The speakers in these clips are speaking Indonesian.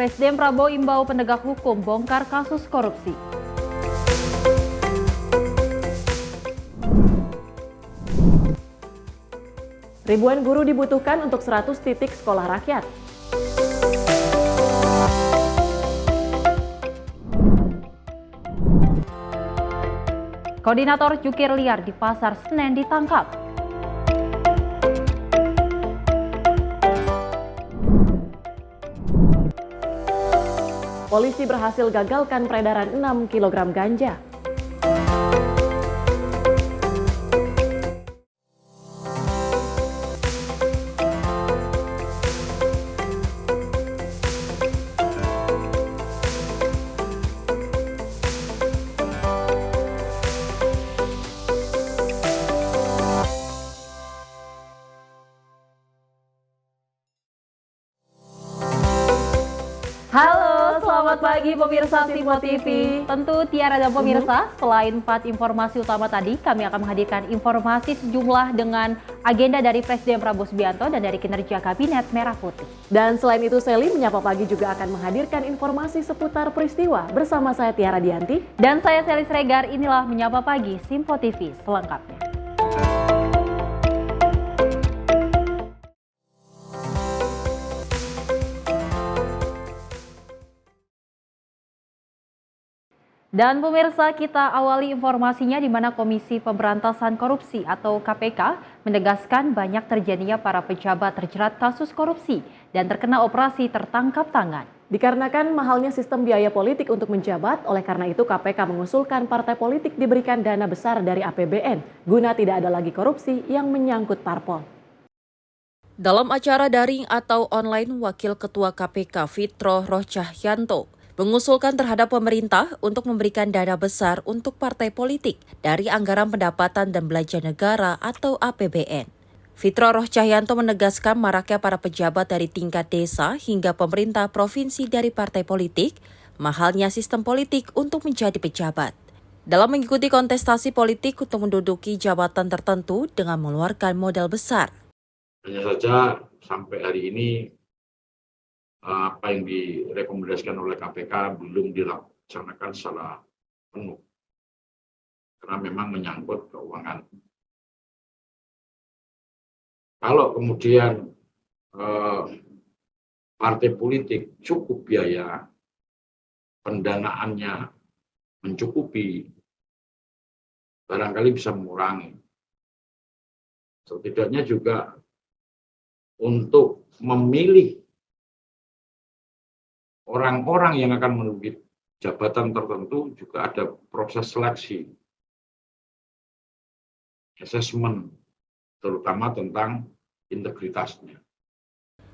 Presiden Prabowo imbau penegak hukum bongkar kasus korupsi. Ribuan guru dibutuhkan untuk 100 titik sekolah rakyat. Koordinator jukir liar di Pasar Senen ditangkap. Polisi berhasil gagalkan peredaran 6 kg ganja. Halo, selamat pagi pemirsa Simpo TV. Tentu Tiara dan pemirsa, selain 4 informasi utama tadi, kami akan menghadirkan informasi sejumlah dengan agenda dari Presiden Prabowo Subianto dan dari kinerja Kabinet Merah Putih. Dan selain itu, Seli Menyapa Pagi juga akan menghadirkan informasi seputar peristiwa bersama saya Tiara Dianti. Dan saya Selis Regar, inilah Menyapa Pagi Simpo TV selengkapnya. Dan pemirsa, kita awali informasinya di mana Komisi Pemberantasan Korupsi atau KPK menegaskan banyak terjadinya para pejabat terjerat kasus korupsi dan terkena operasi tertangkap tangan. Dikarenakan mahalnya sistem biaya politik untuk menjabat, oleh karena itu KPK mengusulkan partai politik diberikan dana besar dari APBN guna tidak ada lagi korupsi yang menyangkut parpol. Dalam acara daring atau online, Wakil Ketua KPK Fitro Rohcahyanto mengusulkan terhadap pemerintah untuk memberikan dana besar untuk partai politik dari anggaran pendapatan dan belanja negara atau APBN. Fitro Rohcahyanto menegaskan maraknya para pejabat dari tingkat desa hingga pemerintah provinsi dari partai politik, mahalnya sistem politik untuk menjadi pejabat. Dalam mengikuti kontestasi politik untuk menduduki jabatan tertentu dengan mengeluarkan modal besar. Hanya saja sampai hari ini apa yang direkomendasikan oleh KPK belum dilaksanakan secara penuh karena memang menyangkut keuangan. Kalau kemudian partai politik cukup biaya, pendanaannya mencukupi, barangkali bisa mengurangi. Setidaknya juga untuk memilih orang-orang yang akan menduduki jabatan tertentu juga ada proses seleksi, assessment, terutama tentang integritasnya.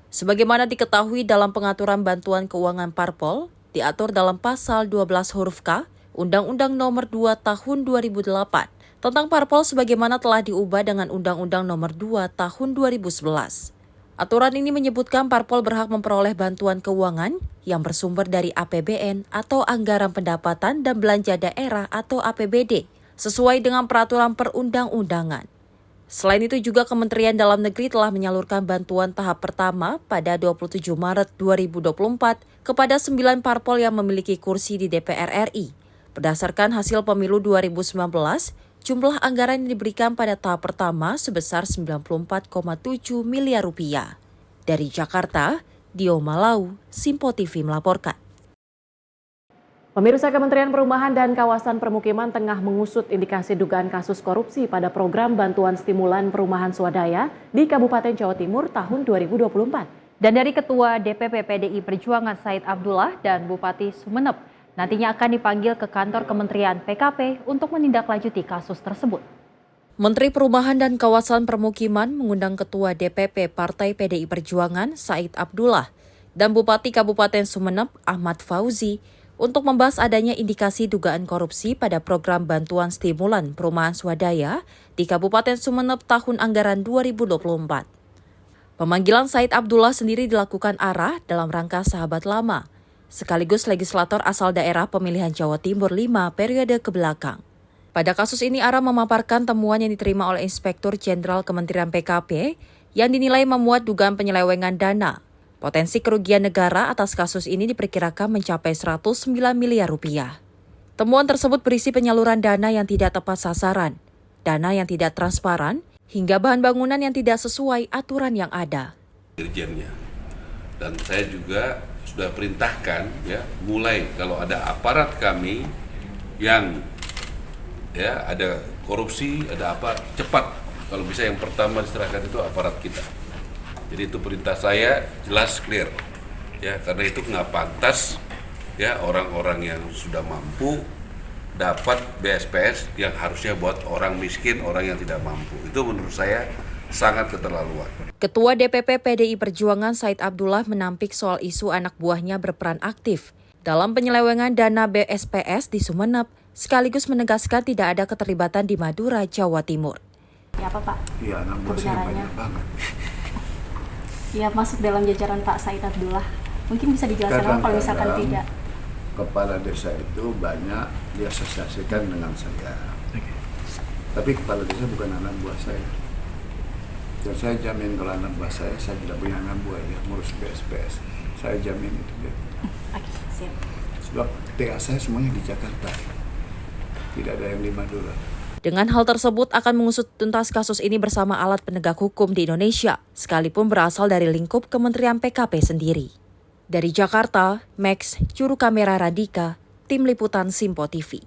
Sebagaimana diketahui dalam pengaturan bantuan keuangan parpol, diatur dalam pasal 12 huruf K, Undang-Undang Nomor 2 Tahun 2008, tentang parpol sebagaimana telah diubah dengan Undang-Undang Nomor 2 Tahun 2011. Aturan ini menyebutkan parpol berhak memperoleh bantuan keuangan yang bersumber dari APBN atau Anggaran Pendapatan dan Belanja Daerah atau APBD, sesuai dengan peraturan perundang-undangan. Selain itu juga Kementerian Dalam Negeri telah menyalurkan bantuan tahap pertama pada 27 Maret 2024 kepada 9 parpol yang memiliki kursi di DPR RI. Berdasarkan hasil pemilu 2019, jumlah anggaran yang diberikan pada tahap pertama sebesar 94,7 miliar rupiah. Dari Jakarta, Dio Malau, Simpo TV melaporkan. Pemirsa, Kementerian Perumahan dan Kawasan Permukiman tengah mengusut indikasi dugaan kasus korupsi pada program bantuan stimulan perumahan swadaya di Kabupaten Jawa Timur tahun 2024. Dan dari Ketua DPP PDI Perjuangan Said Abdullah dan Bupati Sumeneb, nantinya akan dipanggil ke kantor Kementerian PKP untuk menindaklanjuti kasus tersebut. Menteri Perumahan dan Kawasan Permukiman mengundang Ketua DPP Partai PDI Perjuangan Said Abdullah dan Bupati Kabupaten Sumeneb Ahmad Fauzi untuk membahas adanya indikasi dugaan korupsi pada program bantuan stimulan perumahan swadaya di Kabupaten Sumeneb tahun anggaran 2024. Pemanggilan Said Abdullah sendiri dilakukan ARA dalam rangka sahabat lama, sekaligus legislator asal daerah pemilihan Jawa Timur 5 periode kebelakang. Pada kasus ini, ARA memaparkan temuan yang diterima oleh Inspektur Jenderal Kementerian PKP yang dinilai memuat dugaan penyelewengan dana. Potensi kerugian negara atas kasus ini diperkirakan mencapai 109 miliar rupiah. Temuan tersebut berisi penyaluran dana yang tidak tepat sasaran, dana yang tidak transparan, hingga bahan bangunan yang tidak sesuai aturan yang ada. Dirjennya. Dan saya juga sudah perintahkan ya, mulai kalau ada aparat kami yang ya ada korupsi, ada apa, cepat. Kalau bisa yang pertama diserahkan itu aparat kita. Jadi itu perintah saya jelas clear. Ya, karena itu nggak pantas ya orang-orang yang sudah mampu dapat BSPS yang harusnya buat orang miskin, orang yang tidak mampu. Itu menurut saya sangat keterlaluan. Ketua DPP PDI Perjuangan Said Abdullah menampik soal isu anak buahnya berperan aktif dalam penyelewengan dana BSPS di Sumeneb, sekaligus menegaskan tidak ada keterlibatan di Madura, Jawa Timur. Ya apa Pak? Iya, anak buah saya banyak banget. Ya masuk dalam jajaran Pak Said Abdullah. Mungkin bisa dijelaskan kalau misalkan tidak. Kepala desa itu banyak diasosiasikan dengan saya. Tapi kepala desa bukan anak buah saya. Dan saya jamin kalau anak buah saya tidak punya anak buah yang ngurus BSPS. Saya jamin itu. Oke, siap. Sebab TA saya semuanya di Jakarta. Tidak ada yang di Madura. Dengan hal tersebut akan mengusut tuntas kasus ini bersama alat penegak hukum di Indonesia, sekalipun berasal dari lingkup Kementerian PKP sendiri. Dari Jakarta, Max, juru kamera Radika, Tim Liputan Simpo TV.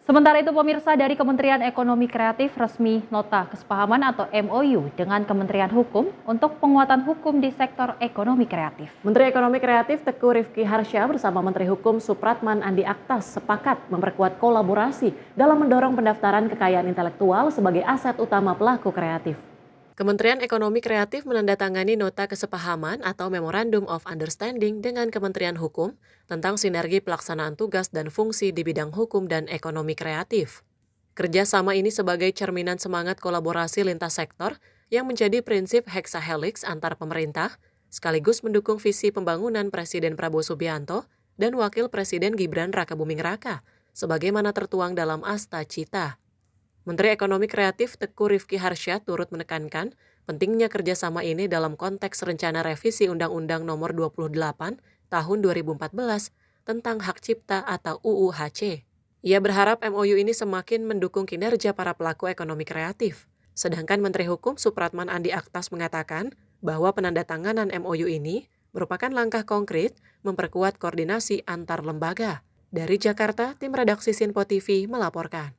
Sementara itu pemirsa, dari Kementerian Ekonomi Kreatif resmi nota kesepahaman atau MOU dengan Kementerian Hukum untuk penguatan hukum di sektor ekonomi kreatif. Menteri Ekonomi Kreatif Teguh Rifki Harsha bersama Menteri Hukum Supratman Andi Aktas sepakat memperkuat kolaborasi dalam mendorong pendaftaran kekayaan intelektual sebagai aset utama pelaku kreatif. Kementerian Ekonomi Kreatif menandatangani nota kesepahaman atau Memorandum of Understanding dengan Kementerian Hukum tentang sinergi pelaksanaan tugas dan fungsi di bidang hukum dan ekonomi kreatif. Kerjasama ini sebagai cerminan semangat kolaborasi lintas sektor yang menjadi prinsip hexahelix antar pemerintah, sekaligus mendukung visi pembangunan Presiden Prabowo Subianto dan Wakil Presiden Gibran Rakabuming Raka, sebagaimana tertuang dalam Asta Cita. Menteri Ekonomi Kreatif Teguh Rifki Harsha turut menekankan pentingnya kerjasama ini dalam konteks rencana revisi Undang-Undang Nomor 28 Tahun 2014 tentang Hak Cipta atau UU HC. Ia berharap MOU ini semakin mendukung kinerja para pelaku ekonomi kreatif. Sedangkan Menteri Hukum Supratman Andi Aktas mengatakan bahwa penandatanganan MOU ini merupakan langkah konkret memperkuat koordinasi antar lembaga. Dari Jakarta, tim redaksi Simpo TV melaporkan.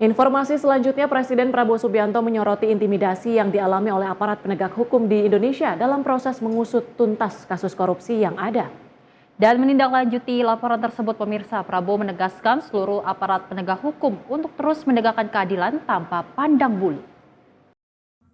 Informasi selanjutnya, Presiden Prabowo Subianto menyoroti intimidasi yang dialami oleh aparat penegak hukum di Indonesia dalam proses mengusut tuntas kasus korupsi yang ada. Dan menindaklanjuti laporan tersebut, pemirsa, Prabowo menegaskan seluruh aparat penegak hukum untuk terus menegakkan keadilan tanpa pandang bulu.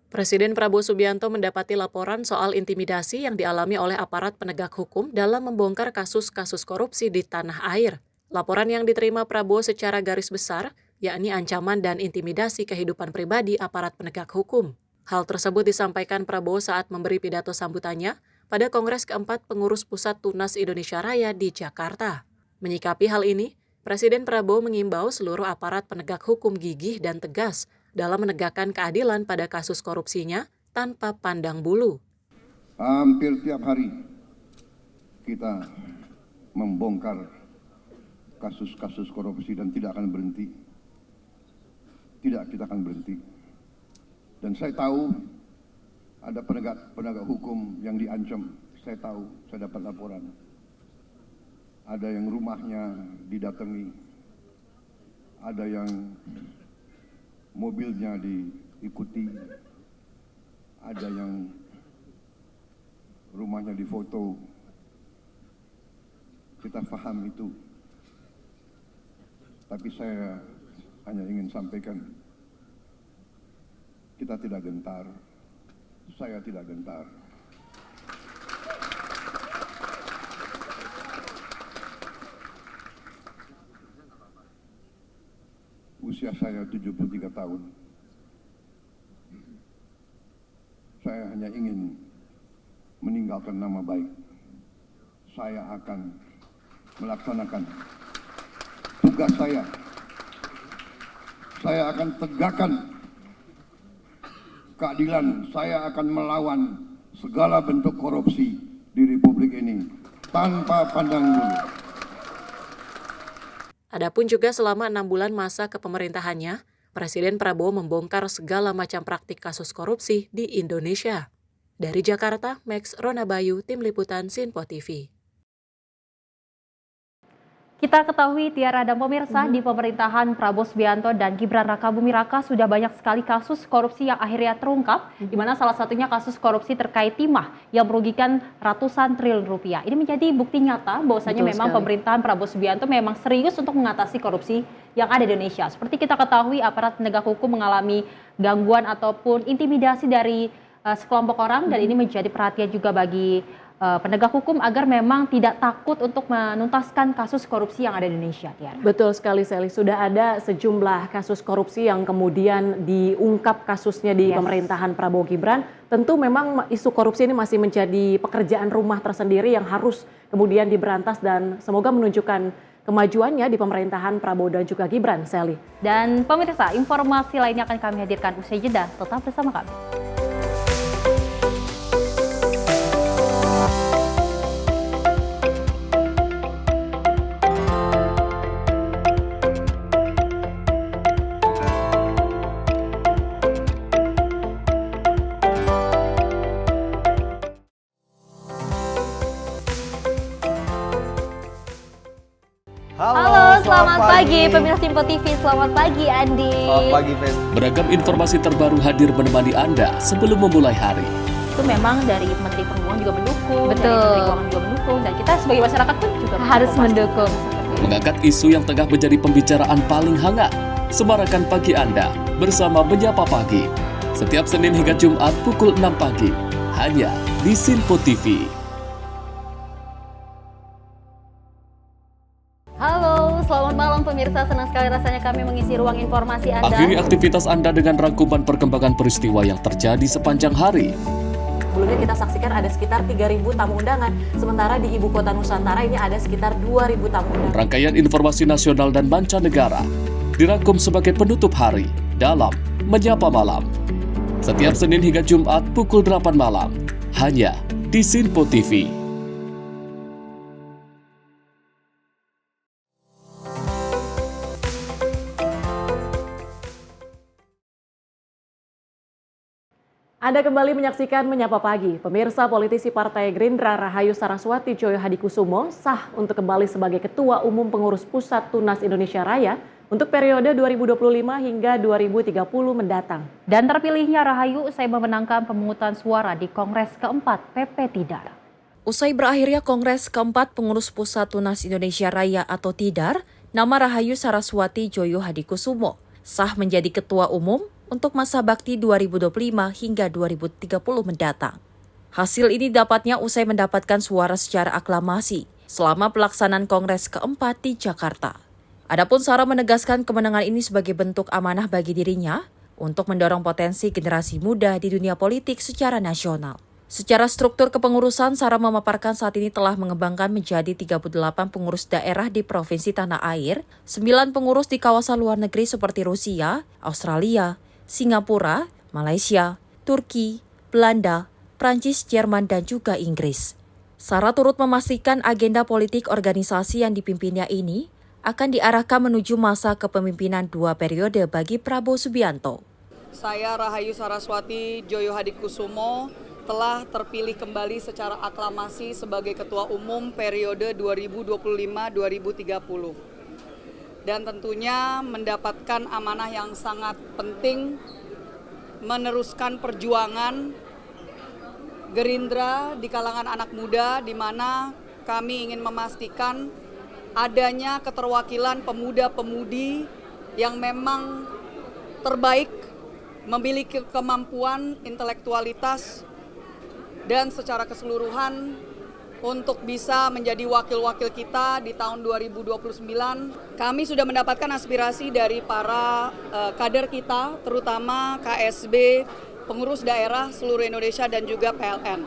Presiden Prabowo Subianto mendapati laporan soal intimidasi yang dialami oleh aparat penegak hukum dalam membongkar kasus-kasus korupsi di tanah air. Laporan yang diterima Prabowo secara garis besar, yakni ancaman dan intimidasi kehidupan pribadi aparat penegak hukum. Hal tersebut disampaikan Prabowo saat memberi pidato sambutannya pada Kongres keempat Pengurus Pusat Tunas Indonesia Raya di Jakarta. Menyikapi hal ini, Presiden Prabowo mengimbau seluruh aparat penegak hukum gigih dan tegas dalam menegakkan keadilan pada kasus korupsinya tanpa pandang bulu. Hampir tiap hari kita membongkar kasus-kasus korupsi dan tidak akan berhenti. Tidak, kita akan berhenti. Dan saya tahu ada penegak hukum yang diancam. Saya tahu, saya dapat laporan. Ada yang rumahnya didatangi. Ada yang mobilnya diikuti. Ada yang rumahnya difoto. Kita paham itu. Tapi saya hanya ingin sampaikan, kita tidak gentar, saya tidak gentar. Usia saya 73 tahun. Saya hanya ingin meninggalkan nama baik. Saya akan melaksanakan tugas saya. Saya akan tegakkan keadilan, saya akan melawan segala bentuk korupsi di Republik ini tanpa pandang bulu. Adapun juga selama 6 bulan masa kepemerintahannya, Presiden Prabowo membongkar segala macam praktik kasus korupsi di Indonesia. Dari Jakarta, Max Ronabayu, Tim Liputan Sinpo TV. Kita ketahui Tiara dan pemirsa di pemerintahan Prabowo Subianto dan Gibran Rakabuming Raka sudah banyak sekali kasus korupsi yang akhirnya terungkap, di mana salah satunya kasus korupsi terkait timah yang merugikan ratusan triliun rupiah. Ini menjadi bukti nyata bahwasanya memang pemerintahan Prabowo Subianto memang serius untuk mengatasi korupsi yang ada di Indonesia. Seperti kita ketahui, aparat penegak hukum mengalami gangguan ataupun intimidasi dari sekelompok orang, dan ini menjadi perhatian juga bagi penegak hukum agar memang tidak takut untuk menuntaskan kasus korupsi yang ada di Indonesia, Tiara. Betul sekali, Sally. Sudah ada sejumlah kasus korupsi yang kemudian diungkap kasusnya di pemerintahan Prabowo Gibran. Tentu memang isu korupsi ini masih menjadi pekerjaan rumah tersendiri yang harus kemudian diberantas dan semoga menunjukkan kemajuannya di pemerintahan Prabowo dan juga Gibran, Sally. Dan pemirsa, informasi lainnya akan kami hadirkan usai jeda. Tetap bersama kami. Halo, selamat pagi pemirsa Sinpo TV. Selamat pagi Andi. Selamat pagi, Fen. Beragam informasi terbaru hadir menemani Anda sebelum memulai hari. Itu memang dari Menteri Perhubungan juga mendukung, Betul. dari Menteri Keuangan juga mendukung, dan kita sebagai masyarakat pun juga Harus mendukung. Mengangkat isu yang tengah menjadi pembicaraan paling hangat. Semarakan pagi Anda bersama Menyapa Pagi. Setiap Senin hingga Jumat pukul 6 pagi. Hanya di Sinpo TV. Halo, selamat malam pemirsa. Senang sekali rasanya kami mengisi ruang informasi Anda. Akhiri aktivitas Anda dengan rangkuman perkembangan peristiwa yang terjadi sepanjang hari. Sebelumnya kita saksikan ada sekitar 3.000 tamu undangan, sementara di Ibu Kota Nusantara ini ada sekitar 2.000 tamu undangan. Rangkaian informasi nasional dan mancanegara dirangkum sebagai penutup hari dalam Menyapa Malam. Setiap Senin hingga Jumat pukul 8 malam. Hanya di Sinpo TV. Anda kembali menyaksikan Menyapa Pagi. Pemirsa, politisi Partai Gerindra Rahayu Saraswati Joyo Hadikusumo sah untuk kembali sebagai Ketua Umum Pengurus Pusat Tunas Indonesia Raya untuk periode 2025 hingga 2030 mendatang. Dan terpilihnya Rahayu usai memenangkan pemungutan suara di Kongres keempat PP Tidar. Usai berakhirnya Kongres keempat Pengurus Pusat Tunas Indonesia Raya atau Tidar, nama Rahayu Saraswati Joyo Hadikusumo sah menjadi Ketua Umum untuk masa bakti 2025 hingga 2030 mendatang. Hasil ini dapatnya usai mendapatkan suara secara aklamasi selama pelaksanaan Kongres keempat di Jakarta. Adapun Sarah menegaskan kemenangan ini sebagai bentuk amanah bagi dirinya untuk mendorong potensi generasi muda di dunia politik secara nasional. Secara struktur kepengurusan, Sarah memaparkan saat ini telah mengembangkan menjadi 38 pengurus daerah di Provinsi Tanah Air, 9 pengurus di kawasan luar negeri seperti Rusia, Australia, Singapura, Malaysia, Turki, Belanda, Prancis, Jerman, dan juga Inggris. Sarah turut memastikan agenda politik organisasi yang dipimpinnya ini akan diarahkan menuju masa kepemimpinan 2 periode bagi Prabowo Subianto. Saya Rahayu Saraswati Joyo Hadikusumo telah terpilih kembali secara aklamasi sebagai Ketua Umum periode 2025-2030. Dan tentunya mendapatkan amanah yang sangat penting meneruskan perjuangan Gerindra di kalangan anak muda, di mana kami ingin memastikan adanya keterwakilan pemuda-pemudi yang memang terbaik, memiliki kemampuan, intelektualitas, dan secara keseluruhan untuk bisa menjadi wakil-wakil kita di tahun 2029. Kami sudah mendapatkan aspirasi dari para kader kita, terutama KSB, pengurus daerah seluruh Indonesia dan juga PLN.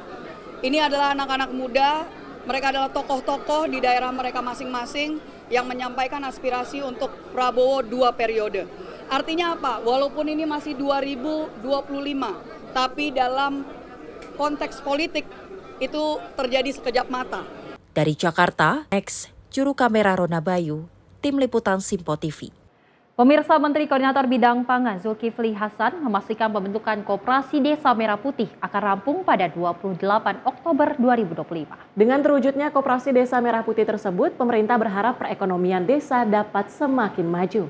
Ini adalah anak-anak muda, mereka adalah tokoh-tokoh di daerah mereka masing-masing yang menyampaikan aspirasi untuk Prabowo 2 periode. Artinya apa? Walaupun ini masih 2025, tapi dalam konteks politik itu terjadi sekejap mata. Dari Jakarta, juru kamera Rona Bayu, Tim Liputan Simpo TV. Pemirsa, Menteri Koordinator Bidang Pangan Zulkifli Hasan memastikan pembentukan Koperasi Desa Merah Putih akan rampung pada 28 Oktober 2025. Dengan terwujudnya Koperasi Desa Merah Putih tersebut, pemerintah berharap perekonomian desa dapat semakin maju.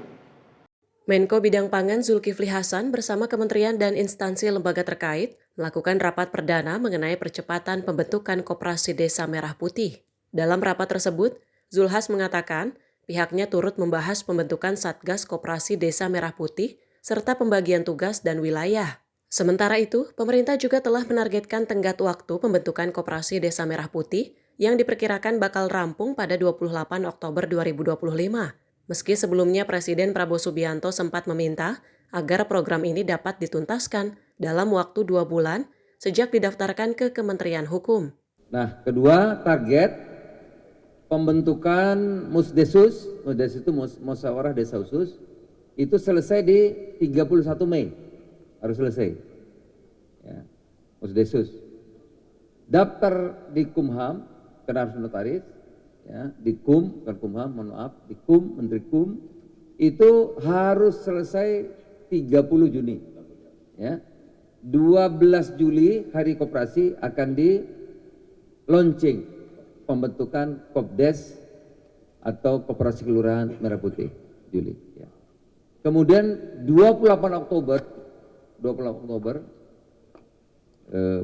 Menko Bidang Pangan Zulkifli Hasan bersama kementerian dan instansi lembaga terkait melakukan rapat perdana mengenai percepatan pembentukan Koperasi Desa Merah Putih. Dalam rapat tersebut, Zulhas mengatakan pihaknya turut membahas pembentukan Satgas Koperasi Desa Merah Putih serta pembagian tugas dan wilayah. Sementara itu, pemerintah juga telah menargetkan tenggat waktu pembentukan Koperasi Desa Merah Putih yang diperkirakan bakal rampung pada 28 Oktober 2025. Meski sebelumnya Presiden Prabowo Subianto sempat meminta agar program ini dapat dituntaskan dalam waktu 2 bulan sejak didaftarkan ke Kementerian Hukum. Nah, kedua target pembentukan Musdesus itu Musyawarah Desa Khusus, itu selesai di 31 Mei, harus selesai. Ya, Musdesus. Daftar di Kumham, karena harus notaris, ya, di Kum, bukan Kumham, mohon maaf, di Kum, Menteri Kum, itu harus selesai 30 Juni. Ya. 12 Juli hari koperasi akan di launching pembentukan Kopdes atau Koperasi Kelurahan Merah Putih, Juli. Ya. Kemudian 28 Oktober,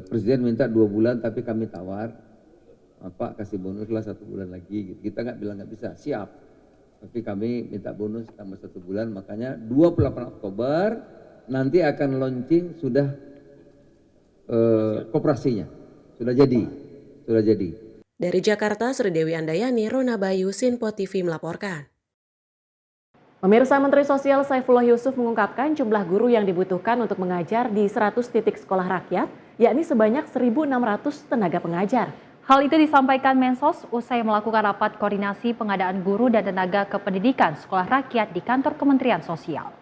Presiden minta 2 bulan, tapi kami tawar, Pak kasih bonus lah 1 bulan lagi. Kita nggak bilang nggak bisa, siap. Tapi kami minta bonus tambah 1 bulan, makanya 28 Oktober nanti akan launching sudah koperasinya, sudah jadi. Dari Jakarta, Sri Dewi Andayani, Rona Bayu, Sinpo TV melaporkan. Pemirsa, Menteri Sosial Saifullah Yusuf mengungkapkan jumlah guru yang dibutuhkan untuk mengajar di 100 titik sekolah rakyat, yakni sebanyak 1.600 tenaga pengajar. Hal itu disampaikan Mensos usai melakukan rapat koordinasi pengadaan guru dan tenaga kependidikan sekolah rakyat di kantor Kementerian Sosial.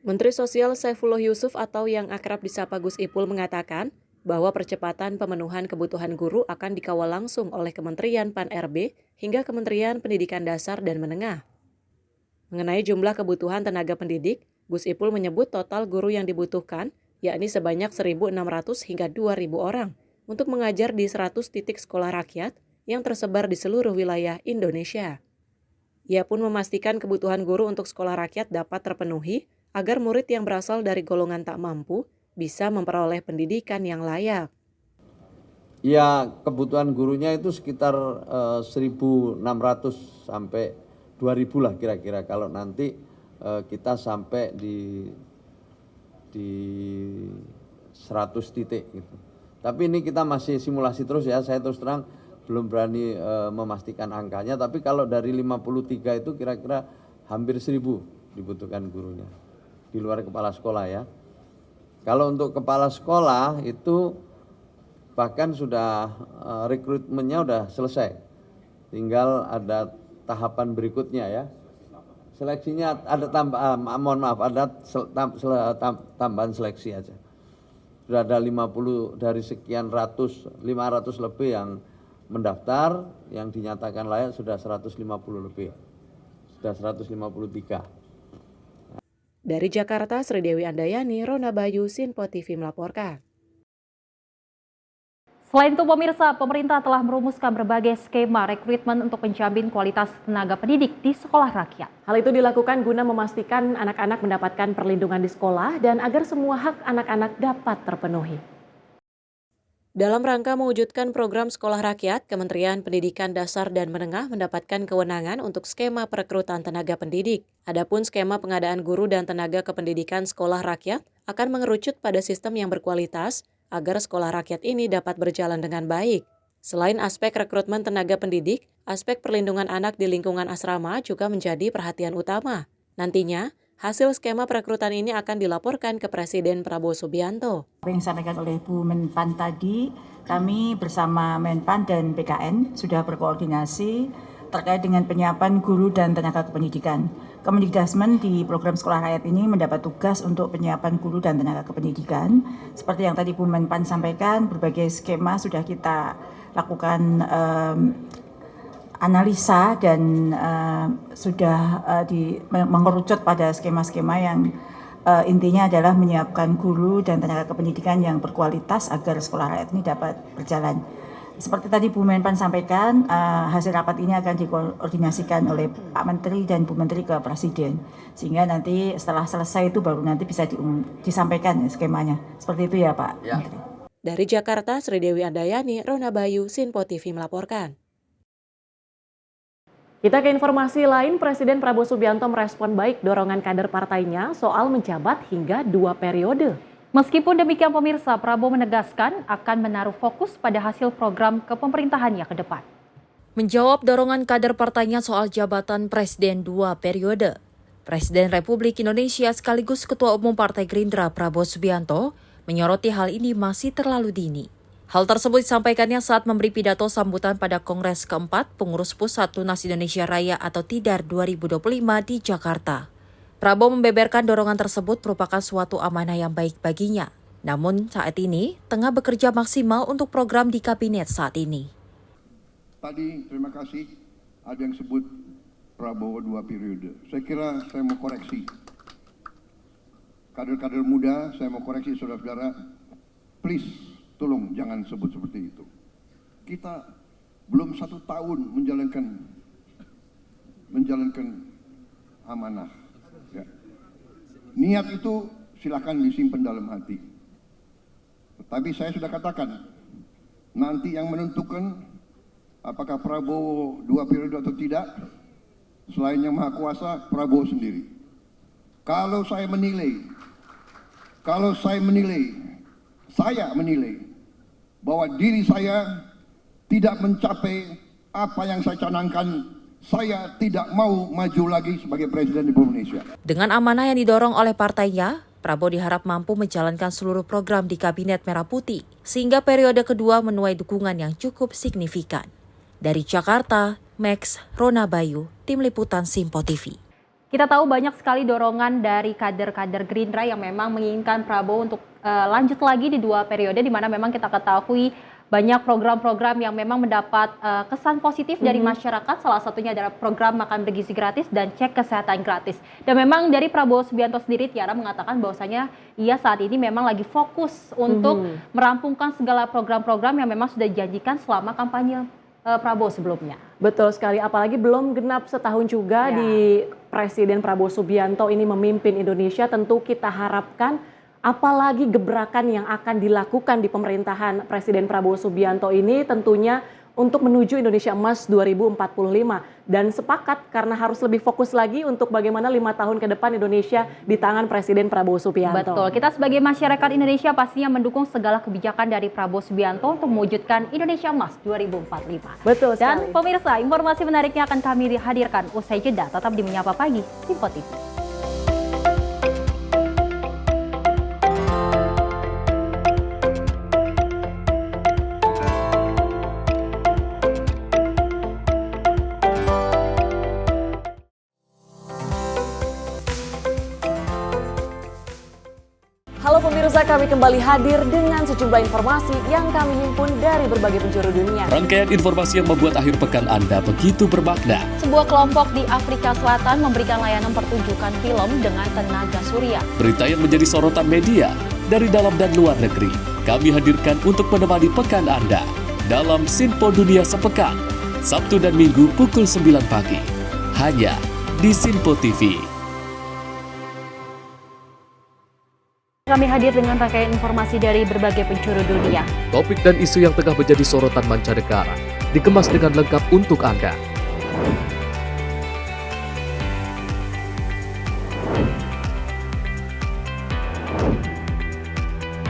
Menteri Sosial Saifullah Yusuf atau yang akrab disapa Gus Ipul mengatakan bahwa percepatan pemenuhan kebutuhan guru akan dikawal langsung oleh Kementerian Pan-RB hingga Kementerian Pendidikan Dasar dan Menengah. Mengenai jumlah kebutuhan tenaga pendidik, Gus Ipul menyebut total guru yang dibutuhkan, yakni sebanyak 1.600 hingga 2.000 orang, untuk mengajar di 100 titik sekolah rakyat yang tersebar di seluruh wilayah Indonesia. Ia pun memastikan kebutuhan guru untuk sekolah rakyat dapat terpenuhi agar murid yang berasal dari golongan tak mampu bisa memperoleh pendidikan yang layak. Ya, kebutuhan gurunya itu sekitar 1.600 sampai 2.000 lah kira-kira kalau nanti kita sampai di 100 titik gitu. Tapi ini kita masih simulasi terus ya, saya terus terang belum berani memastikan angkanya, tapi kalau dari 53 itu kira-kira hampir 1.000 dibutuhkan gurunya di luar kepala sekolah ya. Kalau untuk kepala sekolah itu bahkan sudah rekrutmennya sudah selesai. Tinggal ada tahapan berikutnya ya. Seleksinya ada tambahan seleksi aja. Sudah ada 50 dari sekian ratus, 500 lebih yang mendaftar, yang dinyatakan layak sudah 150 lebih. Sudah 153. Dari Jakarta, Sri Dewi Andayani, Rona Bayu, Sinpo TV melaporkan. Selain itu, pemirsa, pemerintah telah merumuskan berbagai skema rekrutmen untuk menjamin kualitas tenaga pendidik di sekolah rakyat. Hal itu dilakukan guna memastikan anak-anak mendapatkan perlindungan di sekolah dan agar semua hak anak-anak dapat terpenuhi. Dalam rangka mewujudkan program sekolah rakyat, Kementerian Pendidikan Dasar dan Menengah mendapatkan kewenangan untuk skema perekrutan tenaga pendidik. Adapun skema pengadaan guru dan tenaga kependidikan sekolah rakyat akan mengerucut pada sistem yang berkualitas agar sekolah rakyat ini dapat berjalan dengan baik. Selain aspek rekrutmen tenaga pendidik, aspek perlindungan anak di lingkungan asrama juga menjadi perhatian utama. Nantinya, hasil skema perekrutan ini akan dilaporkan ke Presiden Prabowo Subianto. Apa yang disampaikan oleh Bu Menpan tadi, kami bersama Menpan dan BKN sudah berkoordinasi terkait dengan penyiapan guru dan tenaga kependidikan. Kemendikbudrismen di program Sekolah Rakyat ini mendapat tugas untuk penyiapan guru dan tenaga kependidikan. Seperti yang tadi Bu Menpan sampaikan, berbagai skema sudah kita lakukan analisa dan sudah mengerucut pada skema-skema yang intinya adalah menyiapkan guru dan tenaga kependidikan yang berkualitas agar Sekolah Rakyat ini dapat berjalan. Seperti tadi Bu Menpan sampaikan, hasil rapat ini akan dikoordinasikan oleh Pak Menteri dan Bu Menteri ke Presiden. Sehingga nanti setelah selesai itu baru nanti bisa disampaikan skemanya. Seperti itu ya Pak Menteri. Dari Jakarta, Sri Dewi Andayani, Rona Bayu, Sinpo TV melaporkan. Kita ke informasi lain, Presiden Prabowo Subianto merespon baik dorongan kader partainya soal menjabat hingga 2 periode. Meskipun demikian pemirsa, Prabowo menegaskan akan menaruh fokus pada hasil program kepemerintahannya ke depan. Menjawab dorongan kader partainya soal jabatan Presiden 2 periode, Presiden Republik Indonesia sekaligus Ketua Umum Partai Gerindra Prabowo Subianto menyoroti hal ini masih terlalu dini. Hal tersebut disampaikannya saat memberi pidato sambutan pada Kongres keempat Pengurus Pusat Tunas Indonesia Raya atau TIDAR 2025 di Jakarta. Prabowo membeberkan dorongan tersebut merupakan suatu amanah yang baik baginya. Namun saat ini tengah bekerja maksimal untuk program di kabinet saat ini. Tadi terima kasih ada yang sebut Prabowo 2 periode. Saya kira saya mau koreksi. Kader-kader muda saya mau koreksi saudara-saudara. Please tolong jangan sebut seperti itu. Kita belum 1 tahun menjalankan amanah. Ya. Niat itu silakan disimpan dalam hati. Tapi saya sudah katakan, nanti yang menentukan apakah Prabowo 2 periode atau tidak, selain yang Maha Kuasa, Prabowo sendiri. Kalau saya menilai bahwa diri saya tidak mencapai apa yang saya canangkan, saya tidak mau maju lagi sebagai Presiden Republik Indonesia. Dengan amanah yang didorong oleh partainya, Prabowo diharap mampu menjalankan seluruh program di Kabinet Merah Putih, sehingga periode kedua menuai dukungan yang cukup signifikan. Dari Jakarta, Max, Rona Bayu, Tim Liputan Sinpo TV. Kita tahu banyak sekali dorongan dari kader-kader Gerindra yang memang menginginkan Prabowo untuk lanjut lagi di 2 periode, di mana memang kita ketahui banyak program-program yang memang mendapat kesan positif dari masyarakat. Salah satunya adalah program makan bergizi gratis dan cek kesehatan gratis. Dan memang dari Prabowo Subianto sendiri, Tiara mengatakan bahwasanya ia saat ini memang lagi fokus untuk merampungkan segala program-program yang memang sudah dijanjikan selama kampanye Prabowo sebelumnya. Betul sekali, apalagi belum genap setahun juga di Presiden Prabowo Subianto ini memimpin Indonesia. Tentu kita harapkan apalagi gebrakan yang akan dilakukan di pemerintahan Presiden Prabowo Subianto ini tentunya untuk menuju Indonesia Emas 2045. Dan sepakat karena harus lebih fokus lagi untuk bagaimana 5 tahun ke depan Indonesia di tangan Presiden Prabowo Subianto. Betul, kita sebagai masyarakat Indonesia pastinya mendukung segala kebijakan dari Prabowo Subianto untuk mewujudkan Indonesia Emas 2045. Betul sekali. Dan pemirsa, informasi menariknya akan kami hadirkan usai jeda. Tetap di Menyapa Pagi, Sinpo TV. Halo pemirsa, kami kembali hadir dengan sejumlah informasi yang kami himpun dari berbagai penjuru dunia. Rangkaian informasi yang membuat akhir pekan Anda begitu bermakna. Sebuah kelompok di Afrika Selatan memberikan layanan pertunjukan film dengan tenaga surya. Berita yang menjadi sorotan media dari dalam dan luar negeri, kami hadirkan untuk menemani pekan Anda dalam Sinpo Dunia Sepekan, Sabtu dan Minggu pukul 9 pagi, hanya di Sinpo TV. Kami hadir dengan rangkaian informasi dari berbagai penjuru dunia. Topik dan isu yang tengah menjadi sorotan mancanegara dikemas dengan lengkap untuk Anda.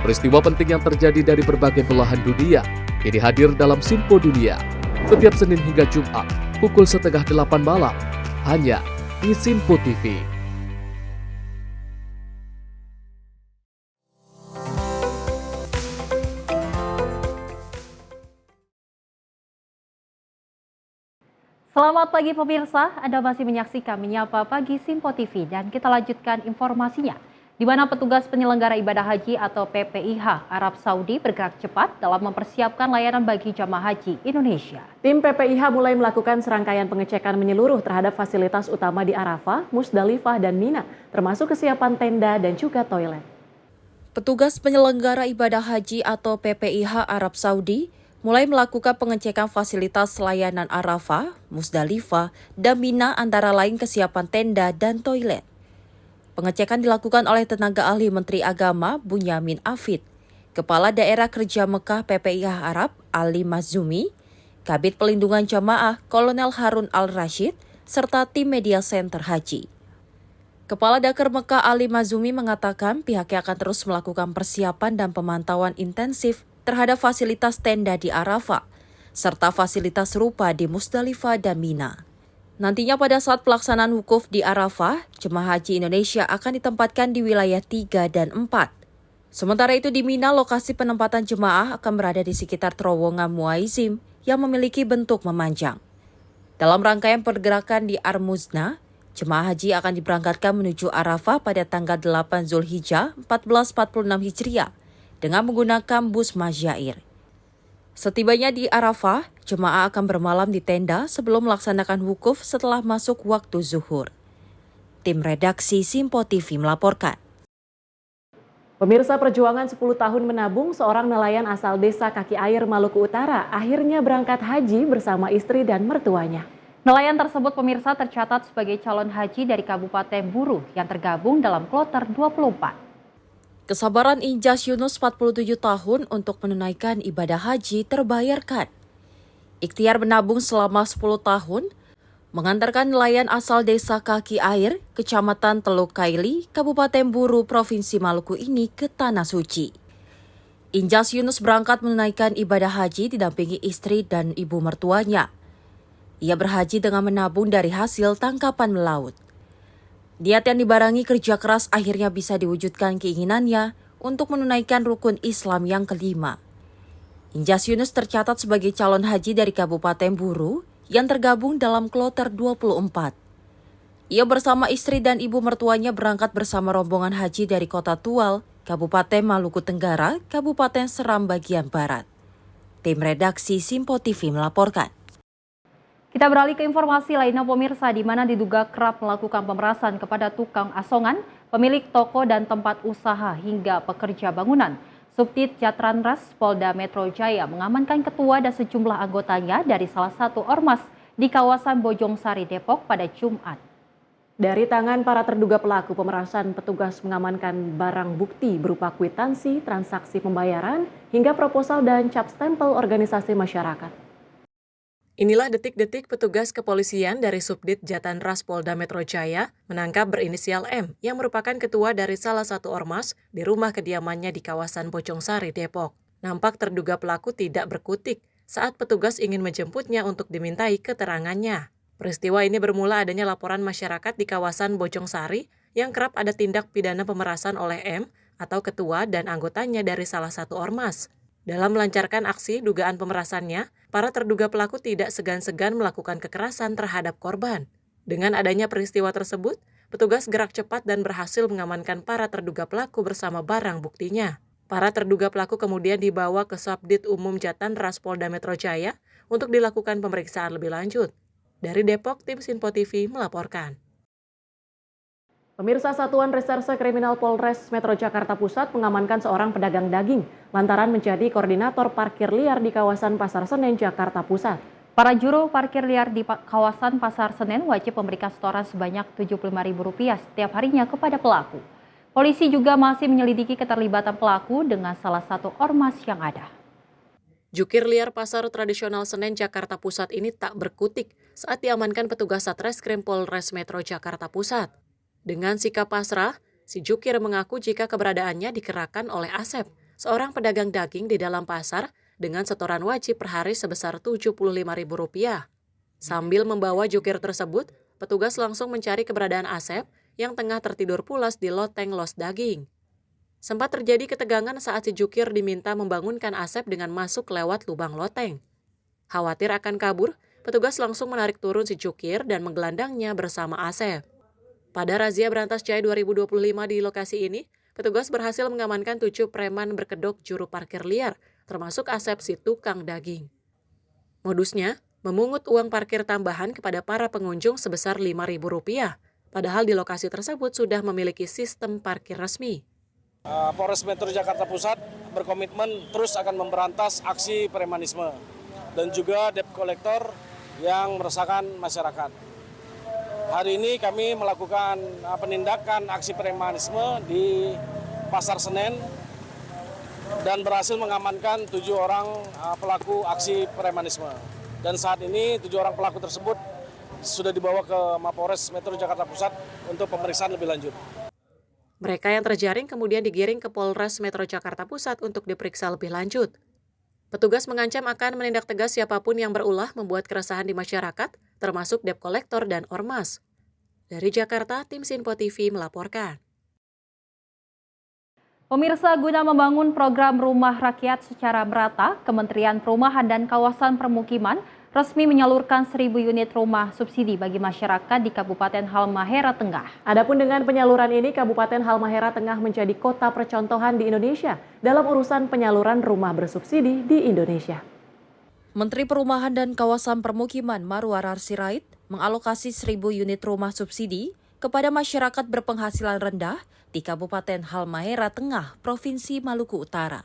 Peristiwa penting yang terjadi dari berbagai belahan dunia kini hadir dalam Sinpo Dunia setiap Senin hingga Jumat pukul 7:30 malam hanya di Sinpo TV. Selamat pagi pemirsa, Anda masih menyaksikan Menyapa Pagi Simpo TV dan kita lanjutkan informasinya. Di mana petugas penyelenggara ibadah haji atau PPIH Arab Saudi bergerak cepat dalam mempersiapkan layanan bagi jamaah haji Indonesia. Tim PPIH mulai melakukan serangkaian pengecekan menyeluruh terhadap fasilitas utama di Arafah, Musdalifah, dan Mina, termasuk kesiapan tenda dan juga toilet. Petugas penyelenggara ibadah haji atau PPIH Arab Saudi mulai melakukan pengecekan fasilitas layanan Arafah, Musdalifah, dan Mina antara lain kesiapan tenda dan toilet. Pengecekan dilakukan oleh tenaga ahli Menteri Agama Bunyamin Afid, Kepala Daerah Kerja Mekah PPIH Arab Ali Mazumi, Kabid Pelindungan Jamaah Kolonel Harun Al-Rashid, serta tim Media Center Haji. Kepala Dakar Mekah Ali Mazumi mengatakan pihaknya akan terus melakukan persiapan dan pemantauan intensif terhadap fasilitas tenda di Arafah, serta fasilitas serupa di Musdalifah dan Mina. Nantinya pada saat pelaksanaan wukuf di Arafah, jemaah haji Indonesia akan ditempatkan di wilayah 3 dan 4. Sementara itu di Mina, lokasi penempatan jemaah akan berada di sekitar terowongan Muaizim yang memiliki bentuk memanjang. Dalam rangkaian pergerakan di Armuzna, jemaah haji akan diberangkatkan menuju Arafah pada tanggal 8 Zulhijjah 1446 Hijriah dengan menggunakan bus Majair. Setibanya di Arafah, jemaah akan bermalam di tenda sebelum melaksanakan wukuf setelah masuk waktu zuhur. Tim redaksi Simpo TV melaporkan. Pemirsa, perjuangan 10 tahun menabung, seorang nelayan asal desa Kaki Air, Maluku Utara akhirnya berangkat haji bersama istri dan mertuanya. Nelayan tersebut pemirsa tercatat sebagai calon haji dari Kabupaten Buru yang tergabung dalam kloter 24. Kesabaran Injas Yunus 47 tahun untuk menunaikan ibadah haji terbayarkan. Ikhtiar menabung selama 10 tahun mengantarkan nelayan asal desa Kaki Air, Kecamatan Teluk Kaili, Kabupaten Buru, Provinsi Maluku ini ke Tanah Suci. Injas Yunus berangkat menunaikan ibadah haji didampingi istri dan ibu mertuanya. Ia berhaji dengan menabung dari hasil tangkapan melaut. Niat yang dibarengi kerja keras akhirnya bisa diwujudkan keinginannya untuk menunaikan rukun Islam yang kelima. Injas Yunus tercatat sebagai calon haji dari Kabupaten Buru yang tergabung dalam kloter 24. Ia bersama istri dan ibu mertuanya berangkat bersama rombongan haji dari Kota Tual, Kabupaten Maluku Tenggara, Kabupaten Seram bagian Barat. Tim redaksi Simpo TV melaporkan. Kita beralih ke informasi lainnya pemirsa, di mana diduga kerap melakukan pemerasan kepada tukang asongan, pemilik toko dan tempat usaha hingga pekerja bangunan. Subdit Jatranras Polda Metro Jaya mengamankan ketua dan sejumlah anggotanya dari salah satu ormas di kawasan Bojongsari, Depok pada Jumat. Dari tangan para terduga pelaku pemerasan, petugas mengamankan barang bukti berupa kwitansi, transaksi pembayaran, hingga proposal dan cap stempel organisasi masyarakat. Inilah detik-detik petugas kepolisian dari Subdit Jatranras Polda Metro Jaya menangkap berinisial M yang merupakan ketua dari salah satu ormas di rumah kediamannya di kawasan Bojongsari, Depok. Nampak terduga pelaku tidak berkutik saat petugas ingin menjemputnya untuk dimintai keterangannya. Peristiwa ini bermula adanya laporan masyarakat di kawasan Bojongsari yang kerap ada tindak pidana pemerasan oleh M atau ketua dan anggotanya dari salah satu ormas. Dalam melancarkan aksi dugaan pemerasannya, para terduga pelaku tidak segan-segan melakukan kekerasan terhadap korban. Dengan adanya peristiwa tersebut, petugas gerak cepat dan berhasil mengamankan para terduga pelaku bersama barang buktinya. Para terduga pelaku kemudian dibawa ke Subdit Umum Jatranras Polda Metro Jaya untuk dilakukan pemeriksaan lebih lanjut. Dari Depok, tim Simpo TV melaporkan. Pemirsa, Satuan Reserse Kriminal Polres Metro Jakarta Pusat mengamankan seorang pedagang daging lantaran menjadi koordinator parkir liar di kawasan Pasar Senen, Jakarta Pusat. Para juru parkir liar di kawasan Pasar Senen wajib memberikan setoran sebanyak Rp75.000 setiap harinya kepada pelaku. Polisi juga masih menyelidiki keterlibatan pelaku dengan salah satu ormas yang ada. Jukir liar Pasar Tradisional Senen, Jakarta Pusat ini tak berkutik saat diamankan petugas Satreskrim Polres Metro Jakarta Pusat. Dengan sikap pasrah, si jukir mengaku jika keberadaannya dikerahkan oleh Asep, seorang pedagang daging di dalam pasar dengan setoran wajib per hari sebesar Rp75.000. Sambil membawa jukir tersebut, petugas langsung mencari keberadaan Asep yang tengah tertidur pulas di loteng los daging. Sempat terjadi ketegangan saat si jukir diminta membangunkan Asep dengan masuk lewat lubang loteng. Khawatir akan kabur, petugas langsung menarik turun si jukir dan menggelandangnya bersama Asep. Pada razia berantas Jaya 2025 di lokasi ini, petugas berhasil mengamankan 7 preman berkedok juru parkir liar, termasuk Asep si tukang daging. Modusnya, memungut uang parkir tambahan kepada para pengunjung sebesar Rp5.000, padahal di lokasi tersebut sudah memiliki sistem parkir resmi. Polres Metro Jakarta Pusat berkomitmen terus akan memberantas aksi premanisme dan juga debt collector yang meresahkan masyarakat. Hari ini kami melakukan penindakan aksi premanisme di Pasar Senen dan berhasil mengamankan 7 orang pelaku aksi premanisme. Dan saat ini 7 orang pelaku tersebut sudah dibawa ke Mapolres Metro Jakarta Pusat untuk pemeriksaan lebih lanjut. Mereka yang terjaring kemudian digiring ke Polres Metro Jakarta Pusat untuk diperiksa lebih lanjut. Petugas mengancam akan menindak tegas siapapun yang berulah membuat keresahan di masyarakat, termasuk debt collector dan ormas. Dari Jakarta, tim Sinpo TV melaporkan. Pemirsa, guna membangun program rumah rakyat secara merata, Kementerian Perumahan dan Kawasan Permukiman resmi menyalurkan 1.000 unit rumah subsidi bagi masyarakat di Kabupaten Halmahera Tengah. Adapun dengan penyaluran ini, Kabupaten Halmahera Tengah menjadi kota percontohan di Indonesia dalam urusan penyaluran rumah bersubsidi di Indonesia. Menteri Perumahan dan Kawasan Permukiman Marwarar Sirait mengalokasi 1.000 unit rumah subsidi kepada masyarakat berpenghasilan rendah di Kabupaten Halmahera Tengah, Provinsi Maluku Utara.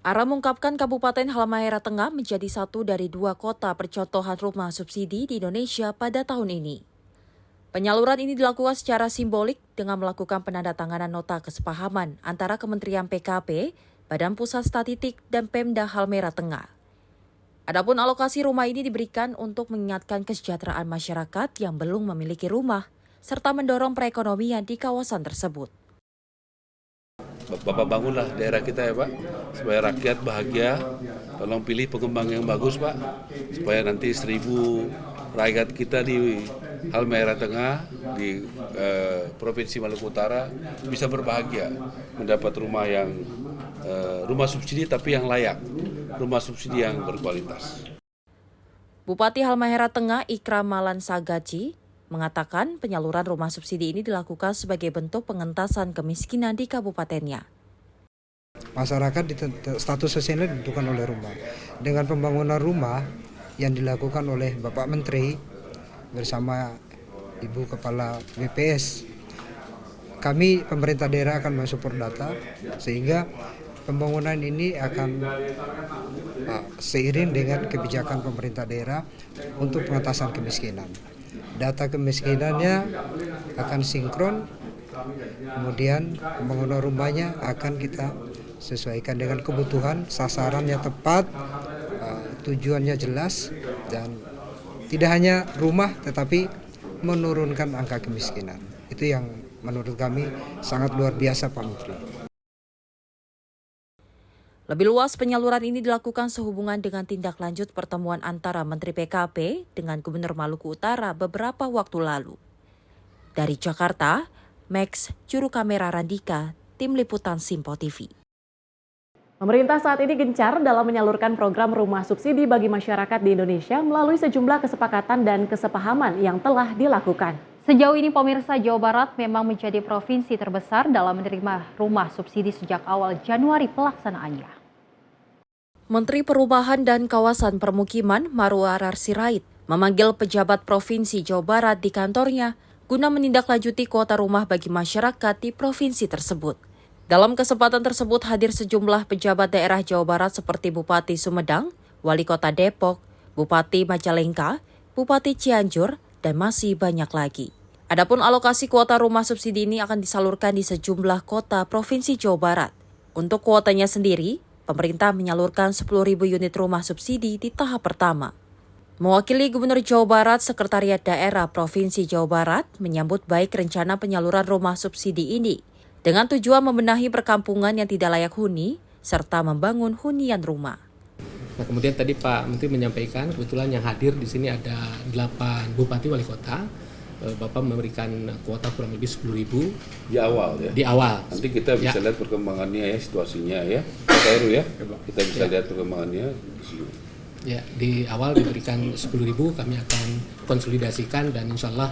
Ara mengungkapkan Kabupaten Halmahera Tengah menjadi satu dari 2 kota percontohan rumah subsidi di Indonesia pada tahun ini. Penyaluran ini dilakukan secara simbolik dengan melakukan penandatanganan nota kesepahaman antara Kementerian PKP, Badan Pusat Statistik, dan Pemda Halmahera Tengah. Adapun alokasi rumah ini diberikan untuk mengingatkan kesejahteraan masyarakat yang belum memiliki rumah, serta mendorong perekonomian di kawasan tersebut. Bapak bangunlah daerah kita ya Pak, supaya rakyat bahagia. Tolong pilih pengembang yang bagus Pak, supaya nanti 1.000 rakyat kita di Halmahera Tengah, di Provinsi Maluku Utara bisa berbahagia mendapat rumah yang rumah subsidi tapi yang layak, rumah subsidi yang berkualitas. Bupati Halmahera Tengah Ikram Malan Sagaji mengatakan penyaluran rumah subsidi ini dilakukan sebagai bentuk pengentasan kemiskinan di kabupatennya. Masyarakat di status sosialnya ditentukan oleh rumah. Dengan pembangunan rumah yang dilakukan oleh Bapak Menteri bersama Ibu Kepala BPS, kami pemerintah daerah akan mensupport data sehingga pembangunan ini akan seiring dengan kebijakan pemerintah daerah untuk pengentasan kemiskinan. Data kemiskinannya akan sinkron, kemudian pembangunan rumahnya akan kita sesuaikan dengan kebutuhan, sasarannya tepat, tujuannya jelas, dan tidak hanya rumah tetapi menurunkan angka kemiskinan. Itu yang menurut kami sangat luar biasa Pak Menteri. Lebih luas, penyaluran ini dilakukan sehubungan dengan tindak lanjut pertemuan antara Menteri PKP dengan Gubernur Maluku Utara beberapa waktu lalu. Dari Jakarta, Max, juru kamera Randika, tim liputan Sinpo TV. Pemerintah saat ini gencar dalam menyalurkan program rumah subsidi bagi masyarakat di Indonesia melalui sejumlah kesepakatan dan kesepahaman yang telah dilakukan. Sejauh ini pemirsa, Jawa Barat memang menjadi provinsi terbesar dalam menerima rumah subsidi sejak awal Januari pelaksanaannya. Menteri Perumahan dan Kawasan Permukiman Marwarar Sirait memanggil pejabat Provinsi Jawa Barat di kantornya guna menindaklanjuti kuota rumah bagi masyarakat di provinsi tersebut. Dalam kesempatan tersebut hadir sejumlah pejabat daerah Jawa Barat seperti Bupati Sumedang, Wali Kota Depok, Bupati Majalengka, Bupati Cianjur, dan masih banyak lagi. Adapun alokasi kuota rumah subsidi ini akan disalurkan di sejumlah kota Provinsi Jawa Barat. Untuk kuotanya sendiri, pemerintah menyalurkan 10.000 unit rumah subsidi di tahap pertama. Mewakili Gubernur Jawa Barat, Sekretariat Daerah Provinsi Jawa Barat menyambut baik rencana penyaluran rumah subsidi ini dengan tujuan membenahi perkampungan yang tidak layak huni serta membangun hunian rumah. Nah, kemudian tadi Pak Menteri menyampaikan kebetulan yang hadir di sini ada 8 bupati wali kota. Bapak memberikan kuota kurang lebih 10.000 di awal ya. Di awal. Nanti kita bisa lihat perkembangannya ya, situasinya ya. Pak Heru ya. Kita bisa lihat perkembangannya di sini. Ya, di awal diberikan 10.000, kami akan konsolidasikan dan insya Allah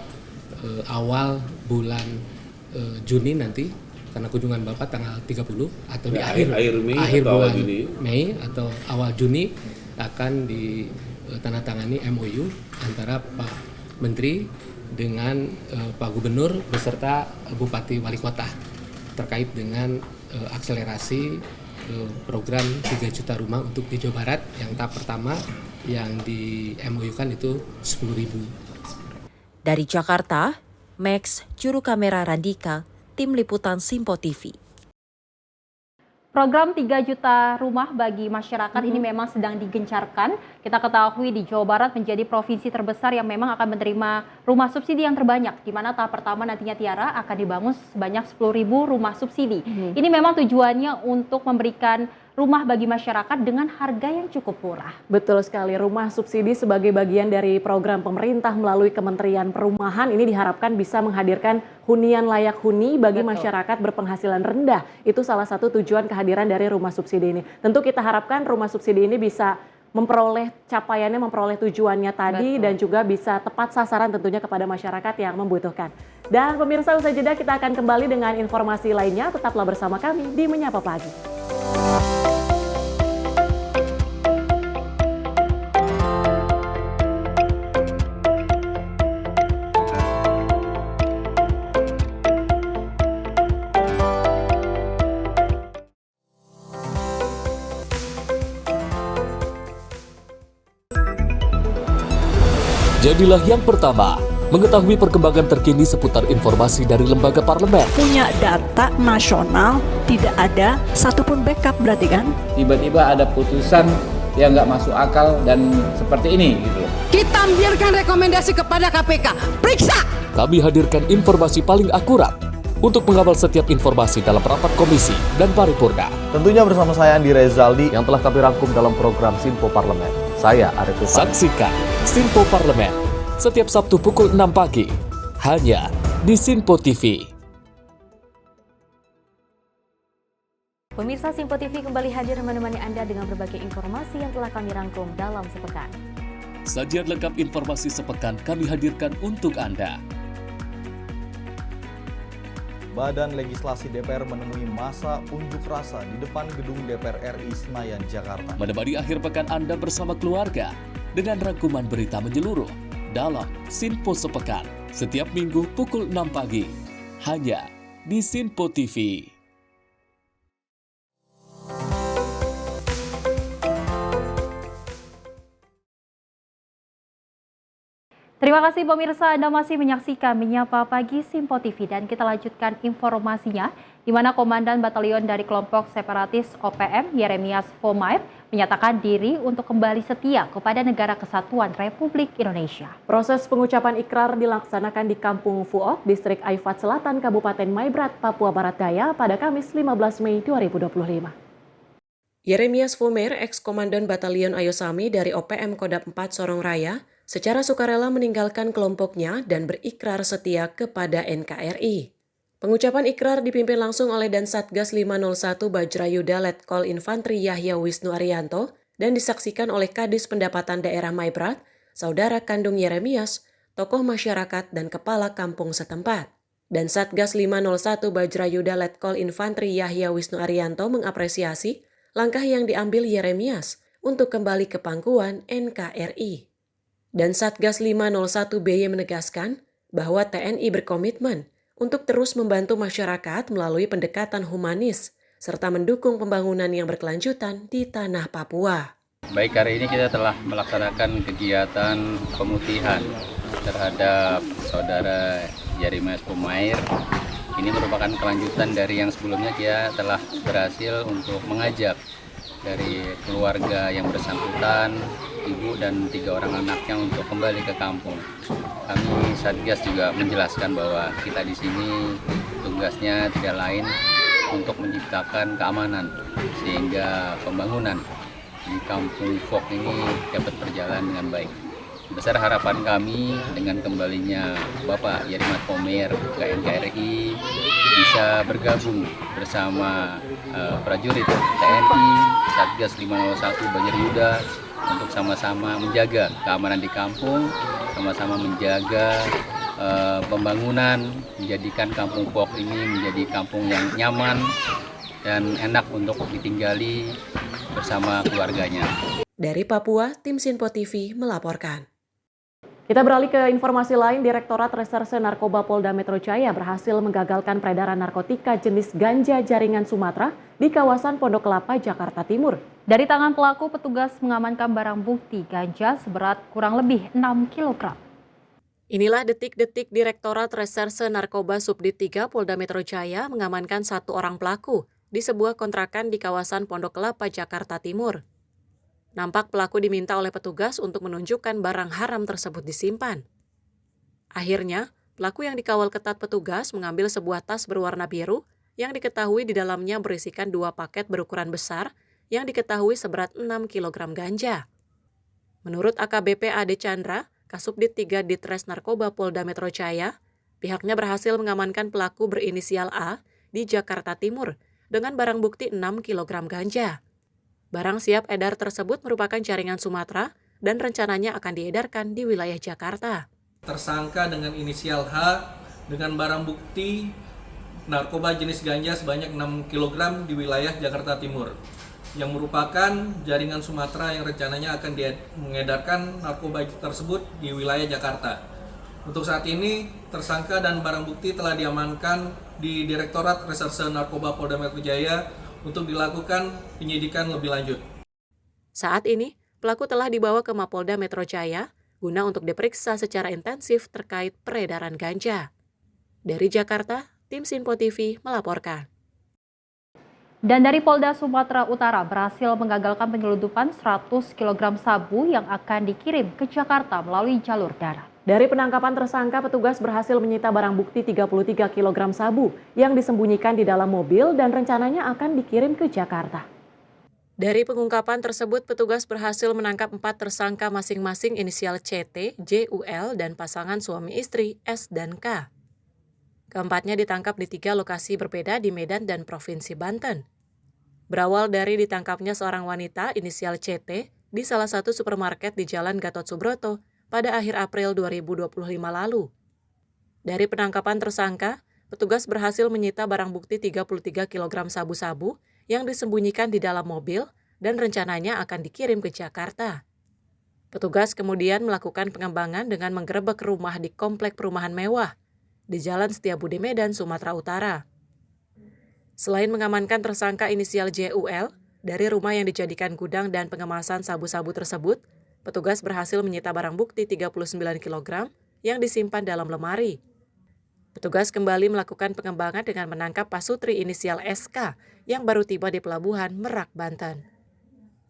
awal bulan Juni nanti, karena kunjungan Bapak tanggal 30 atau di akhir bulan Mei atau awal Juni akan ditandatangani MOU antara Pak Menteri dengan Pak Gubernur beserta Bupati Wali Kota terkait dengan akselerasi program 3 juta rumah untuk di Jawa Barat. Yang tahap pertama yang di MOU-kan itu 10.000. Dari Jakarta, Max, juru kamera Randika, tim liputan Simpo TV. Program 3 juta rumah bagi masyarakat ini memang sedang digencarkan. Kita ketahui di Jawa Barat menjadi provinsi terbesar yang memang akan menerima rumah subsidi yang terbanyak, di mana tahap pertama nantinya Tiara akan dibangun sebanyak 10.000 rumah subsidi. Ini memang tujuannya untuk memberikan rumah bagi masyarakat dengan harga yang cukup murah. Betul sekali, rumah subsidi sebagai bagian dari program pemerintah melalui Kementerian Perumahan ini diharapkan bisa menghadirkan hunian layak huni bagi masyarakat berpenghasilan rendah. Itu salah satu tujuan kehadiran dari rumah subsidi ini. Tentu kita harapkan rumah subsidi ini bisa memperoleh capaiannya, memperoleh tujuannya tadi dan juga bisa tepat sasaran tentunya kepada masyarakat yang membutuhkan. Dan pemirsa, usai jeda kita akan kembali dengan informasi lainnya. Tetaplah bersama kami di Menyapa Pagi. Jadilah yang pertama mengetahui perkembangan terkini seputar informasi dari lembaga parlemen. Punya data nasional, tidak ada satupun backup berarti kan? Tiba-tiba ada putusan yang nggak masuk akal dan seperti ini gitu. Kita ambilkan rekomendasi kepada KPK, periksa! Kami hadirkan informasi paling akurat untuk mengawal setiap informasi dalam rapat komisi dan paripurna. Tentunya bersama saya Andi Rezaldi yang telah kami rangkum dalam program Simpo Parlemen. Saya Arif Rifani. Saksikan Simpo Parlemen setiap Sabtu pukul 6 pagi hanya di Simpo TV. Pemirsa, Simpo TV kembali hadir menemani Anda dengan berbagai informasi yang telah kami rangkum dalam sepekan. Sajian lengkap informasi sepekan kami hadirkan untuk Anda. Badan Legislasi DPR menemui masa unjuk rasa di depan gedung DPR RI Senayan, Jakarta. Menemani akhir pekan Anda bersama keluarga dengan rangkuman berita menyeluruh dalam Simpo Sepekan setiap minggu pukul 6 pagi hanya di Simpo TV. Terima kasih pemirsa, Anda masih menyaksikan Menyapa Pagi Simpo TV dan kita lanjutkan informasinya di mana Komandan Batalion dari kelompok separatis OPM Yeremias Fomair menyatakan diri untuk kembali setia kepada Negara Kesatuan Republik Indonesia. Proses pengucapan ikrar dilaksanakan di Kampung Fuok, Distrik Aifat Selatan, Kabupaten Maibrat, Papua Barat Daya pada Kamis 15 Mei 2025. Yeremias Fomair, ex-komandan Batalion Ayosami dari OPM Kodam 4 Sorong Raya, secara sukarela meninggalkan kelompoknya dan berikrar setia kepada NKRI. Pengucapan ikrar dipimpin langsung oleh Dansatgas 501 Bajrayuda Letkol Infantri Yahya Wisnu Arianto dan disaksikan oleh Kadis Pendapatan Daerah Maibrat, saudara kandung Yeremias, tokoh masyarakat dan kepala kampung setempat. Dansatgas 501 Bajrayuda Letkol Infantri Yahya Wisnu Arianto mengapresiasi langkah yang diambil Yeremias untuk kembali ke pangkuan NKRI. Dan Satgas 501 BY menegaskan bahwa TNI berkomitmen untuk terus membantu masyarakat melalui pendekatan humanis serta mendukung pembangunan yang berkelanjutan di tanah Papua. Baik, hari ini kita telah melaksanakan kegiatan pemutihan terhadap saudara Yeremias Fomair. Ini merupakan kelanjutan dari yang sebelumnya kita telah berhasil untuk mengajak dari keluarga yang bersangkutan, ibu dan 3 orang anaknya untuk kembali ke kampung. Kami Satgas juga menjelaskan bahwa kita di sini tugasnya tidak lain untuk menciptakan keamanan sehingga pembangunan di Kampung Fuok ini dapat berjalan dengan baik. Besar harapan kami dengan kembalinya Bapak Yeremias Fomair ke NKRI bisa bergabung bersama prajurit TNI, Satgas 501 Bajrayuda untuk sama-sama menjaga keamanan di kampung, sama-sama menjaga pembangunan, menjadikan Kampung Pok ini menjadi kampung yang nyaman dan enak untuk ditinggali bersama keluarganya. Dari Papua, tim Sinpo TV melaporkan. Kita beralih ke informasi lain. Direktorat Reserse Narkoba Polda Metro Jaya berhasil menggagalkan peredaran narkotika jenis ganja jaringan Sumatera di kawasan Pondok Kelapa, Jakarta Timur. Dari tangan pelaku, petugas mengamankan barang bukti ganja seberat kurang lebih 6 kg. Inilah detik-detik Direktorat Reserse Narkoba Subdit 3 Polda Metro Jaya mengamankan 1 orang pelaku di sebuah kontrakan di kawasan Pondok Kelapa, Jakarta Timur. Nampak pelaku diminta oleh petugas untuk menunjukkan barang haram tersebut disimpan. Akhirnya, pelaku yang dikawal ketat petugas mengambil sebuah tas berwarna biru yang diketahui di dalamnya berisikan 2 paket berukuran besar yang diketahui seberat 6 kg ganja. Menurut AKBP Ade Chandra, Kasubdit 3 Ditres Narkoba Polda Metro Jaya, pihaknya berhasil mengamankan pelaku berinisial A di Jakarta Timur dengan barang bukti 6 kg ganja. Barang siap edar tersebut merupakan jaringan Sumatera dan rencananya akan diedarkan di wilayah Jakarta. Tersangka dengan inisial H dengan barang bukti narkoba jenis ganja sebanyak 6 kg di wilayah Jakarta Timur, yang merupakan jaringan Sumatera yang rencananya akan mengedarkan narkoba tersebut di wilayah Jakarta. Untuk saat ini, tersangka dan barang bukti telah diamankan di Direktorat Reserse Narkoba Polda Metro Jaya untuk dilakukan penyidikan lebih lanjut. Saat ini, pelaku telah dibawa ke Mapolda Metro Jaya guna untuk diperiksa secara intensif terkait peredaran ganja. Dari Jakarta, tim Sinpo TV melaporkan. Dan dari Polda Sumatera Utara berhasil menggagalkan penyelundupan 100 kg sabu yang akan dikirim ke Jakarta melalui jalur darat. Dari penangkapan tersangka, petugas berhasil menyita barang bukti 33 kg sabu yang disembunyikan di dalam mobil dan rencananya akan dikirim ke Jakarta. Dari pengungkapan tersebut, petugas berhasil menangkap 4 tersangka masing-masing inisial CT, JUL, dan pasangan suami istri S dan K. Keempatnya ditangkap di 3 lokasi berbeda di Medan dan Provinsi Banten. Berawal dari ditangkapnya seorang wanita inisial CT di salah satu supermarket di Jalan Gatot Subroto pada akhir April 2025 lalu. Dari penangkapan tersangka, petugas berhasil menyita barang bukti 33 kg sabu-sabu yang disembunyikan di dalam mobil dan rencananya akan dikirim ke Jakarta. Petugas kemudian melakukan pengembangan dengan menggerebek rumah di komplek perumahan mewah di Jalan Setiabudi Medan, Sumatera Utara. Selain mengamankan tersangka inisial JUL, dari rumah yang dijadikan gudang dan pengemasan sabu-sabu tersebut, petugas berhasil menyita barang bukti 39 kg yang disimpan dalam lemari. Petugas kembali melakukan pengembangan dengan menangkap pasutri inisial SK yang baru tiba di pelabuhan Merak, Banten.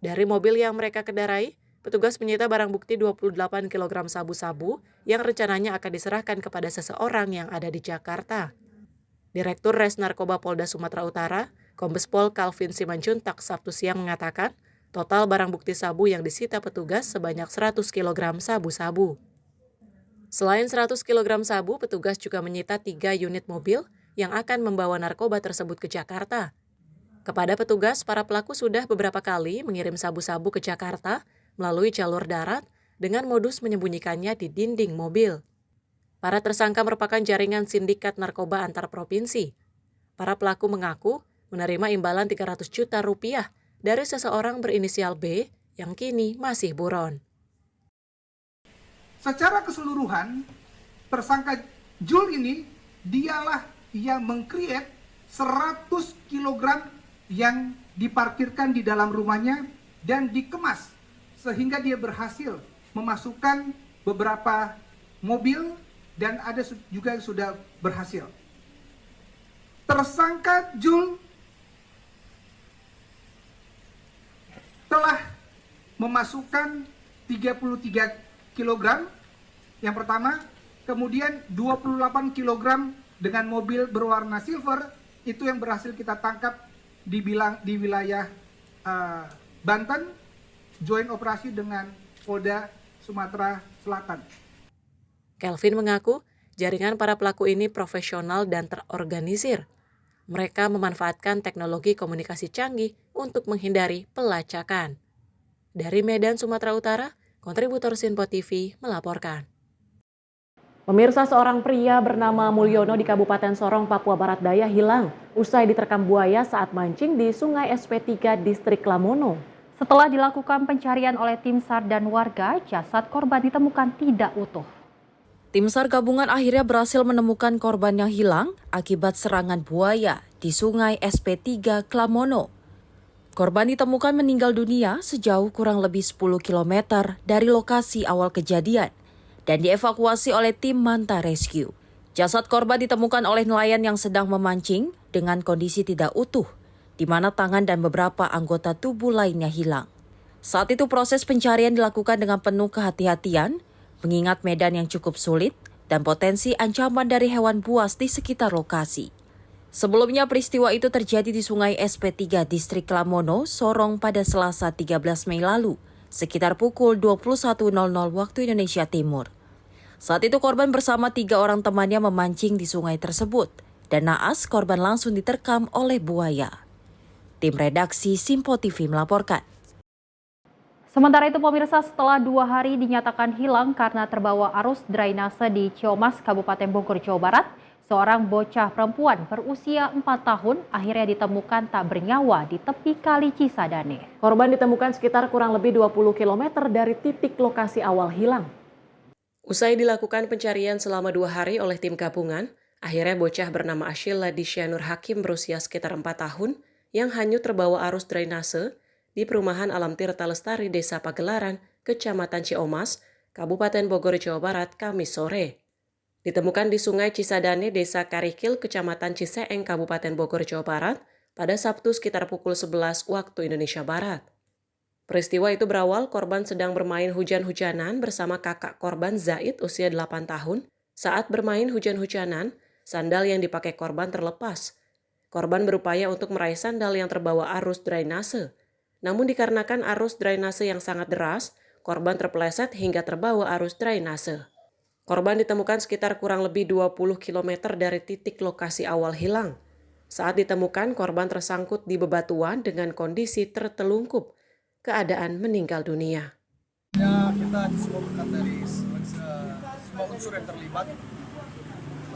Dari mobil yang mereka kendarai, petugas menyita barang bukti 28 kg sabu-sabu yang rencananya akan diserahkan kepada seseorang yang ada di Jakarta. Direktur Res Narkoba Polda Sumatera Utara, Kombes Pol Calvin Simanjuntak Sabtu siang mengatakan, total barang bukti sabu yang disita petugas sebanyak 100 kg sabu-sabu. Selain 100 kg sabu, petugas juga menyita 3 unit mobil yang akan membawa narkoba tersebut ke Jakarta. Kepada petugas, para pelaku sudah beberapa kali mengirim sabu-sabu ke Jakarta melalui jalur darat dengan modus menyembunyikannya di dinding mobil. Para tersangka merupakan jaringan sindikat narkoba antar provinsi. Para pelaku mengaku menerima imbalan 300 juta rupiah dari seseorang berinisial B yang kini masih buron. Secara keseluruhan, tersangka Jul ini dialah yang meng-create 100 kg yang diparkirkan di dalam rumahnya dan dikemas sehingga dia berhasil memasukkan beberapa mobil dan ada juga yang sudah berhasil. Tersangka Jul telah memasukkan 33 kg yang pertama, kemudian 28 kg dengan mobil berwarna silver itu yang berhasil kita tangkap di wilayah Banten, joint operasi dengan Polda Sumatera Selatan. Kelvin mengaku jaringan para pelaku ini profesional dan terorganisir. Mereka memanfaatkan teknologi komunikasi canggih untuk menghindari pelacakan. Dari Medan, Sumatera Utara, kontributor Sinpo TV melaporkan. Pemirsa, seorang pria bernama Mulyono di Kabupaten Sorong, Papua Barat Daya hilang usai diterkam buaya saat mancing di Sungai SP3 Distrik Lamono. Setelah dilakukan pencarian oleh tim SAR dan warga, jasad korban ditemukan tidak utuh. Tim SAR gabungan akhirnya berhasil menemukan korban yang hilang akibat serangan buaya di Sungai SP3 Klamono. Korban ditemukan meninggal dunia sejauh kurang lebih 10 km dari lokasi awal kejadian dan dievakuasi oleh tim Manta Rescue. Jasad korban ditemukan oleh nelayan yang sedang memancing dengan kondisi tidak utuh, di mana tangan dan beberapa anggota tubuh lainnya hilang. Saat itu proses pencarian dilakukan dengan penuh kehati-hatian, mengingat medan yang cukup sulit dan potensi ancaman dari hewan buas di sekitar lokasi. Sebelumnya peristiwa itu terjadi di Sungai SP3 Distrik Lamono, Sorong pada Selasa 13 Mei lalu, sekitar pukul 21.00 waktu Indonesia Timur. Saat itu korban bersama 3 orang temannya memancing di sungai tersebut, dan naas korban langsung diterkam oleh buaya. Tim redaksi Sinpo TV melaporkan. Sementara itu pemirsa, setelah 2 hari dinyatakan hilang karena terbawa arus drainase di Ciomas, Kabupaten Bogor, Jawa Barat, seorang bocah perempuan berusia 4 tahun akhirnya ditemukan tak bernyawa di tepi Kali Cisadane. Korban ditemukan sekitar kurang lebih 20 km dari titik lokasi awal hilang. Usai dilakukan pencarian selama 2 hari oleh tim gabungan, akhirnya bocah bernama Ashila Disyanur Hakim berusia sekitar 4 tahun yang hanyut terbawa arus drainase di Perumahan Alam Tirta Lestari Desa Pagelaran, Kecamatan Ciomas, Kabupaten Bogor, Jawa Barat, Kamis sore. Ditemukan di Sungai Cisadane, Desa Karikil, Kecamatan Ciseeng, Kabupaten Bogor, Jawa Barat, pada Sabtu sekitar pukul 11 waktu Indonesia Barat. Peristiwa itu berawal korban sedang bermain hujan-hujanan bersama kakak korban Zaid usia 8 tahun. Saat bermain hujan-hujanan, sandal yang dipakai korban terlepas. Korban berupaya untuk meraih sandal yang terbawa arus drainase. Namun dikarenakan arus drainase yang sangat deras, korban terpeleset hingga terbawa arus drainase. Korban ditemukan sekitar kurang lebih 20 km dari titik lokasi awal hilang. Saat ditemukan, korban tersangkut di bebatuan dengan kondisi tertelungkup. Keadaan meninggal dunia. Ya, kita semua berkat dari semua unsur yang terlibat,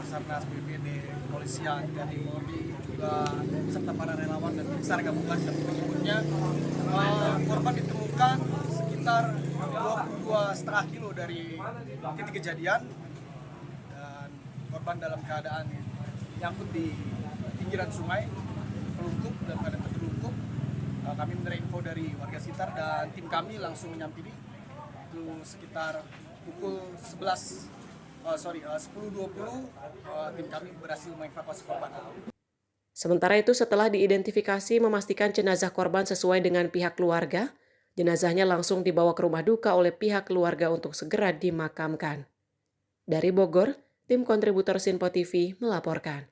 Basarnas, BPD, kepolisian, TNI, Polri, juga serta para relawan dan tim SAR gabungan dan pengikutnya. Korban ditemukan sekitar 22,5 kilo dari titik kejadian dan korban dalam keadaan nyangkut di pinggiran sungai, tertelungkup dalam keadaan tertelungkup. Kami menerima info dari warga sekitar dan tim kami langsung menyampiri. Itu sekitar pukul 10.20 tim kami berhasil mengevakuasi korban. Sementara itu setelah diidentifikasi memastikan jenazah korban sesuai dengan pihak keluarga, jenazahnya langsung dibawa ke rumah duka oleh pihak keluarga untuk segera dimakamkan. Dari Bogor, tim kontributor Sinpo TV melaporkan.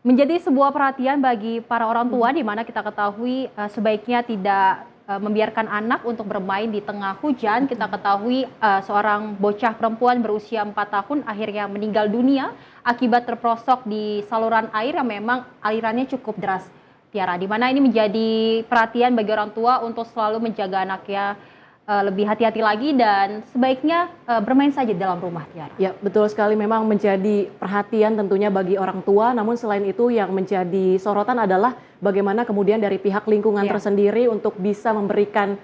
Menjadi sebuah perhatian bagi para orang tua di mana kita ketahui sebaiknya tidak membiarkan anak untuk bermain di tengah hujan. Kita ketahui seorang bocah perempuan berusia 4 tahun akhirnya meninggal dunia akibat terperosok di saluran air yang memang alirannya cukup deras. Tiara, di mana ini menjadi perhatian bagi orang tua untuk selalu menjaga anaknya lebih hati-hati lagi dan sebaiknya bermain saja di dalam rumah, Tiara. Ya, betul sekali, memang menjadi perhatian tentunya bagi orang tua. Namun selain itu yang menjadi sorotan adalah bagaimana kemudian dari pihak lingkungan tersendiri untuk bisa memberikan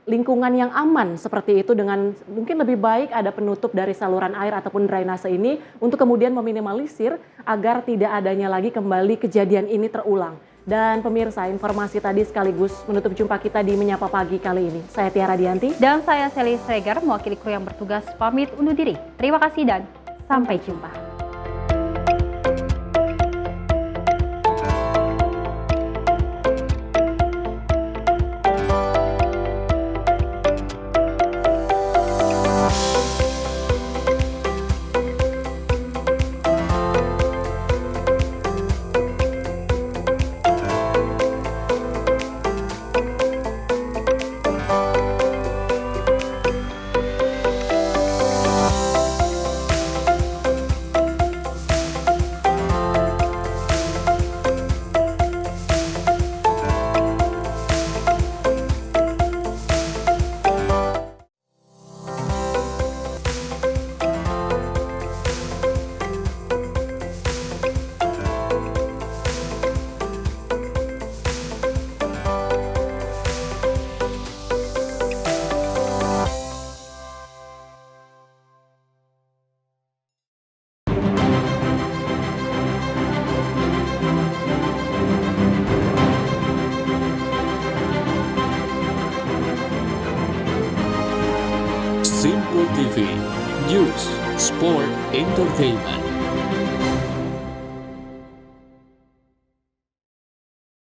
lingkungan yang aman seperti itu dengan mungkin lebih baik ada penutup dari saluran air ataupun drainase ini untuk kemudian meminimalisir agar tidak adanya lagi kembali kejadian ini terulang. Dan pemirsa, informasi tadi sekaligus menutup jumpa kita di Menyapa Pagi kali ini. Saya Tiara Dianti. Dan saya Sally Sregar, mewakili kru yang bertugas pamit undur diri. Terima kasih dan sampai jumpa. Simple TV, News, Sport, Entertainment.